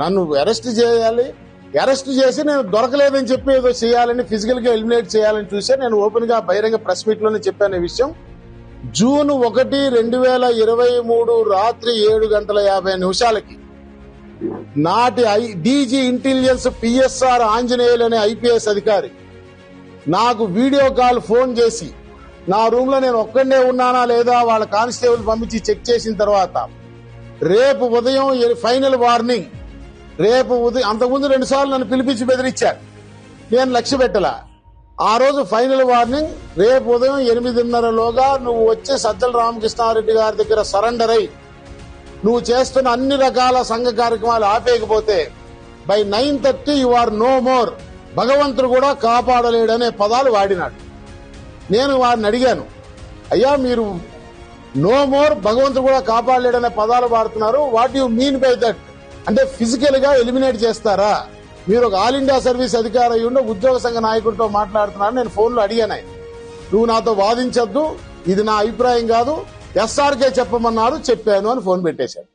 నన్ను అరెస్ట్ చేయాలి, అరెస్ట్ చేసి నేను దొరకలేదని చెప్పి ఏదో చేయాలని, ఫిజికల్ గా ఎలిమినేట్ చేయాలని చూసే నేను ఓపెన్ గా బహిరంగ ప్రెస్ మీట్ లోనే చెప్పాను ఈ విషయం. జూన్ 1, 2023 రాత్రి 7:50 నాటి డీజీ ఇంటెలిజెన్స్ పిఎస్ఆర్ ఆంజనేయులు అనే ఐపీఎస్ అధికారి నాకు వీడియో కాల్ ఫోన్ చేసి నా రూమ్ లో నేను ఒక్కడే ఉన్నానా లేదా వాళ్ళ కానిస్టేబుల్ పంపించి చెక్ చేసిన తర్వాత రేపు ఉదయం ఫైనల్ వార్నింగ్, రేపు ఉదయం, అంతకుముందు 2 సార్లు నన్ను పిలిపించి బెదిరించారు, నేను లక్ష్య పెట్టలా. ఆ రోజు ఫైనల్ వార్నింగ్, రేపు ఉదయం 8:30లోగా నువ్వు వచ్చి సజ్జల రామకృష్ణారెడ్డి గారి దగ్గర సరెండర్ అయి నువ్వు చేస్తున్న అన్ని రకాల సంఘ కార్యక్రమాలు ఆపేయకపోతే by 9:30 you are no more, భగవంతుడు కూడా కాపాడలేడనే పదాలు వాడినాడు. నేను వారిని అడిగాను, అయ్యా మీరు నో మోర్, భగవంతుడు కూడా కాపాడలేడనే పదాలు వాడుతున్నారు, what you mean by that? అంటే ఫిజికల్ గా ఎలిమినేట్ చేస్తారా? మీరు ఒక ఆల్ ఇండియా సర్వీస్ అధికారి అయ్యి ఉండే ఉద్యోగ సంఘ నాయకుడితో మాట్లాడుతున్నారు. నేను ఫోన్లో అడిగాను, నువ్వు నాతో వాదించొద్దు, ఇది నా అభిప్రాయం కాదు, ఎస్ఆర్కే చెప్పమన్నారు, చెప్పాను అని ఫోన్ పెట్టేశాడు.